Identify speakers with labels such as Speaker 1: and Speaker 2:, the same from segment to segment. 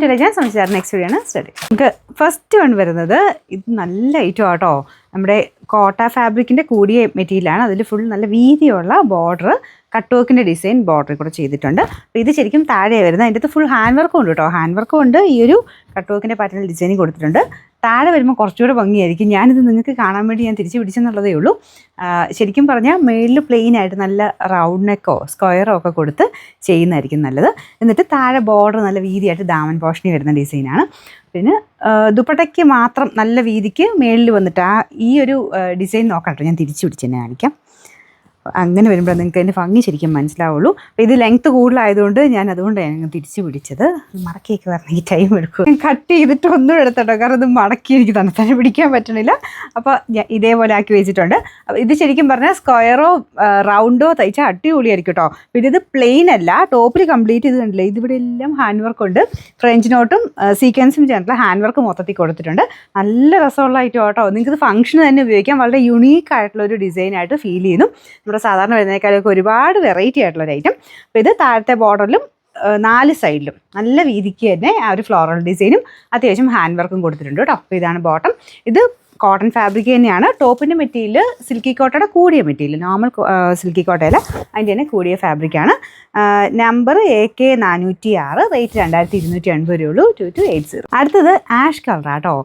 Speaker 1: ഞാൻ സംസാരിച്ച next video ആണ് സ്റ്റഡി. നമുക്ക് ഫസ്റ്റ് വൺ വരുന്നത് ഇത് നല്ല ഐറ്റം ആട്ടോ. നമ്മുടെ കോട്ട ഫാബ്രിക്കിൻ്റെ കൂടിയ മെറ്റീരിയലാണ്. അതിൽ ഫുൾ നല്ല വീതിയുള്ള ബോർഡർ, കട്ട് വർക്കിൻ്റെ ഡിസൈൻ ബോർഡറിൽ കൂടെ ചെയ്തിട്ടുണ്ട്. അപ്പോൾ ഇത് ശരിക്കും താഴെ വരുന്നത്. അതിൻ്റെ അകത്ത് ഫുൾ ഹാൻഡ് വർക്കും ഉണ്ട് കേട്ടോ. ഹാൻഡ് വർക്കും ഉണ്ട്, ഈ ഒരു കട്ട് വർക്കിൻ്റെ പാറ്റേണിൽ ഡിസൈനിങ് കൊടുത്തിട്ടുണ്ട്. താഴെ വരുമ്പോൾ കുറച്ചുകൂടെ ഭംഗിയായിരിക്കും. ഞാനിത് നിങ്ങൾക്ക് കാണാൻ വേണ്ടി ഞാൻ തിരിച്ച് പിടിച്ചെന്നുള്ളതേ ഉള്ളൂ. ശരിക്കും പറഞ്ഞാൽ മേളിൽ പ്ലെയിൻ ആയിട്ട് നല്ല റൗണ്ട് നെക്കോ സ്ക്വയറോ ഒക്കെ കൊടുത്ത് ചെയ്യുന്നതായിരിക്കും നല്ലത്. എന്നിട്ട് താഴെ ബോർഡർ നല്ല വീതിയായിട്ട് ദാമൻ പോർഷനിൽ വരുന്ന ഡിസൈനാണ്. പിന്നെ ദുപ്പട്ടയ്ക്ക് മാത്രം നല്ല വീതിക്ക് മേളിൽ വന്നിട്ട് ഈ ഒരു ഡിസൈൻ നോക്കാം കേട്ടോ. ഞാൻ തിരിച്ച് പിടിച്ച് തന്നെ കാണിക്കാം. അങ്ങനെ വരുമ്പോൾ നിങ്ങൾക്ക് അതിൻ്റെ ഭംഗി ശരിക്കും മനസ്സിലാവുള്ളൂ. അപ്പോൾ ഇത് ലെങ്ത്ത് കൂടുതലായതുകൊണ്ട് ഞാൻ അതുകൊണ്ടാണ് തിരിച്ച് പിടിച്ചത്. മടക്കിയൊക്കെ വരണമെങ്കിൽ ടൈം എടുക്കും. കട്ട് ചെയ്തിട്ട് ഒന്നും എടുത്തട്ടോ, കാരണം ഇത് മടക്കി എനിക്ക് തന്നെ പിടിക്കാൻ പറ്റണില്ല. അപ്പോൾ ഞാൻ ഇതേപോലെ ആക്കി വെച്ചിട്ടുണ്ട്. അപ്പോൾ ഇത് ശരിക്കും പറഞ്ഞാൽ സ്ക്വയറോ റൗണ്ടോ തയ്ച്ചാൽ അടിപൊളിയായിരിക്കും കേട്ടോ. പിന്നെ ഇത് പ്ലെയിൻ അല്ല, ടോപ്പിൽ കംപ്ലീറ്റ് ഇത് കണ്ടില്ലേ, ഇതിവിടെ എല്ലാം ഹാൻഡ് വർക്ക് ഉണ്ട്. ഫ്രഞ്ച് നോട്ടും സീക്വൻസും ചേർന്നിട്ടുള്ള ഹാൻഡ് വർക്ക് മൊത്തത്തിൽ കൊടുത്തിട്ടുണ്ട്. നല്ല രസമുള്ള ഐറ്റം കേട്ടോ. നിങ്ങൾക്ക് ഫംഗ്ഷന് തന്നെ ഉപയോഗിക്കാം. വളരെ യുണീക്ക് ആയിട്ടുള്ളൊരു ഡിസൈനായിട്ട് ഫീൽ ചെയ്യുന്നു. സാധാരണ വരുന്നേക്കാളൊക്കെ ഒരുപാട് വെറൈറ്റി ആയിട്ടുള്ളൊരു ഐറ്റം. അപ്പോൾ ഇത് താഴത്തെ ബോർഡറിലും 4 സൈഡിലും നല്ല വീതിക്ക് തന്നെ ആ ഒരു ഫ്ലോറൽ ഡിസൈനും അത്യാവശ്യം ഹാൻഡ് വർക്കും കൊടുത്തിട്ടുണ്ട് കേട്ടോ. അപ്പോൾ ഇതാണ് ബോട്ടം. ഇത് കോട്ടൺ ഫാബ്രിക് തന്നെയാണ്. ടോപ്പിൻ്റെ മെറ്റീരിയൽ സിൽക്കി കോട്ടയുടെ കൂടിയ മെറ്റീരിയൽ, നോർമൽ സിൽക്കി കോട്ടയല്ല, അതിൻ്റെ തന്നെ കൂടിയ ഫാബ്രിക്കാണ്. നമ്പർ AK 406, റേറ്റ് 2280 രൂപയുള്ളൂ. 2280. അടുത്തത് ആഷ് കളറാട്ടോ.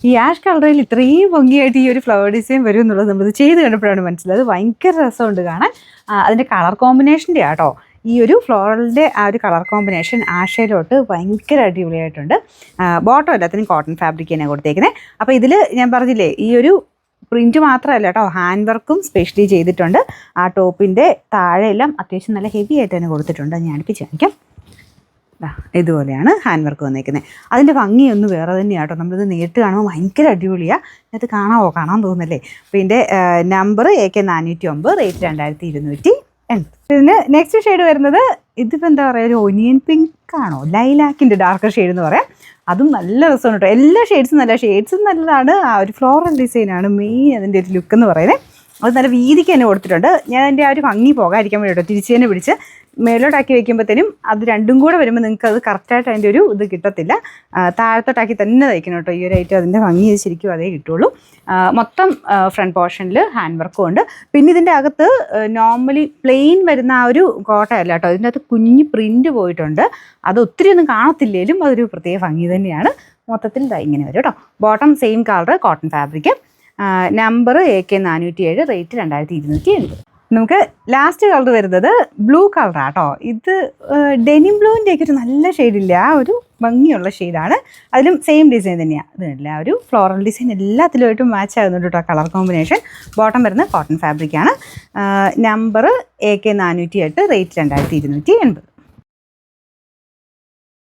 Speaker 1: ഈ ആഷ് കളറിൽ ഇത്രയും ഭംഗിയായിട്ട് ഈ ഒരു ഫ്ലവർ ഡിസൈൻ വരും എന്നുള്ളത് നമ്മൾ ചെയ്ത് കണ്ടപ്പോഴാണ് മനസ്സിലായത്. ഭയങ്കര രസമുണ്ട് കാണാൻ. അതിൻ്റെ കളർ കോമ്പിനേഷൻ്റെ ആട്ടോ. ഈ ഒരു ഫ്ലോറലിൻ്റെ ആ ഒരു കളർ കോമ്പിനേഷൻ ആഷയിലോട്ട് ഭയങ്കര അടിപൊളിയായിട്ടുണ്ട്. ബോട്ടം എല്ലാത്തിനും കോട്ടൺ ഫാബ്രിക് തന്നെ കൊടുത്തേക്കുന്നത്. അപ്പോൾ ഇതിൽ ഞാൻ പറഞ്ഞില്ലേ, ഈ ഒരു പ്രിൻറ്റ് മാത്രമല്ല കേട്ടോ, ഹാൻഡ് വർക്കും സ്പെഷ്യലി ചെയ്തിട്ടുണ്ട്. ആ ടോപ്പിൻ്റെ താഴെയെല്ലാം അത്യാവശ്യം നല്ല ഹെവി ആയിട്ട് തന്നെ കൊടുത്തിട്ടുണ്ട്. ഞാൻ അടുപ്പിച്ച് കാണിക്കാം. ഇതുപോലെയാണ് ഹാൻഡ് വർക്ക് വന്നേക്കുന്നത്. അതിൻ്റെ ഭംഗിയൊന്നും വേറെ തന്നെയാണ് കേട്ടോ. നമ്മളിത് നേരിട്ട് കാണുമ്പോൾ ഭയങ്കര അടിപൊളിയാണ്. ഇത് കാണാൻ തോന്നുന്നല്ലേ. അപ്പോൾ ഇതിൻ്റെ നമ്പർ AK 409, റേറ്റ് 2280. ഇതിന് നെക്സ്റ്റ് ഷെയ്ഡ് വരുന്നത് ഇതിപ്പോൾ എന്താ പറയുക, ഒരു ഒനിയൻ പിങ്ക് ആണോ, ലൈലാക്കിൻ്റെ ഡാർക്കർ ഷെയ്ഡ് എന്ന് പറയാം. അതും നല്ല രസമാണ് കേട്ടോ. എല്ലാ ഷെയ്ഡ്സും നല്ലതാണ്. ആ ഒരു ഫ്ലോറൽ ഡിസൈനാണ് മെയിൻ അതിൻ്റെ ഒരു ലുക്ക് എന്ന് പറയുന്നത്. അത് നല്ല വീതിക്ക് തന്നെ കൊടുത്തിട്ടുണ്ട്. ഞാൻ അതിൻ്റെ ആ ഒരു ഭംഗി പോകാതിരിക്കാൻ വേണ്ടി കേട്ടോ തിരിച്ച് തന്നെ പിടിച്ച് മേലോട്ടാക്കി വെക്കുമ്പോഴത്തേനും അത് രണ്ടും കൂടെ വരുമ്പോൾ നിങ്ങൾക്ക് അത് കറക്റ്റായിട്ട് അതിൻ്റെ ഒരു ഇത് കിട്ടത്തില്ല. താഴത്തോട്ടാക്കി തന്നെ തയ്ക്കണം കേട്ടോ. ഈ ഒരു ഐറ്റം അതിൻ്റെ ഭംഗി ശരിക്കും അതേ കിട്ടുള്ളൂ. മൊത്തം ഫ്രണ്ട് പോർഷനിൽ ഹാൻഡ് വർക്കും ഉണ്ട്. പിന്നെ ഇതിൻ്റെ അകത്ത് നോർമലി പ്ലെയിൻ വരുന്ന ആ ഒരു കോട്ടയല്ല കേട്ടോ. ഇതിൻ്റെ അകത്ത് കുഞ്ഞ് പ്രിൻറ്റ് പോയിട്ടുണ്ട്. അത് ഒത്തിരി ഒന്നും കാണത്തില്ലേലും അതൊരു പ്രത്യേക ഭംഗി തന്നെയാണ്. മൊത്തത്തിൽ ഇങ്ങനെ വരും കേട്ടോ. Bottom same colour cotton fabric. Number AK 407, rate 2280. നമുക്ക് ലാസ്റ്റ് കളർ വരുന്നത് ബ്ലൂ കളറാണ് കേട്ടോ. ഇത് ഡെനിം ബ്ലൂവിൻ്റെയൊക്കെ ഒരു നല്ല ഷെയ്ഡില്ല, ആ ഒരു ഭംഗിയുള്ള ഷെയ്ഡാണ്. അതിലും സെയിം ഡിസൈൻ തന്നെയാണ്. ഇതില്ല ആ ഒരു ഫ്ലോറൽ ഡിസൈൻ എല്ലാത്തിലുമായിട്ടും മാച്ച് ആകുന്നുണ്ട് കേട്ടോ കളർ കോമ്പിനേഷൻ. ബോട്ടം വരുന്നത് കോട്ടൺ ഫാബ്രിക്കാണ്. Number AK 408, rate 2280.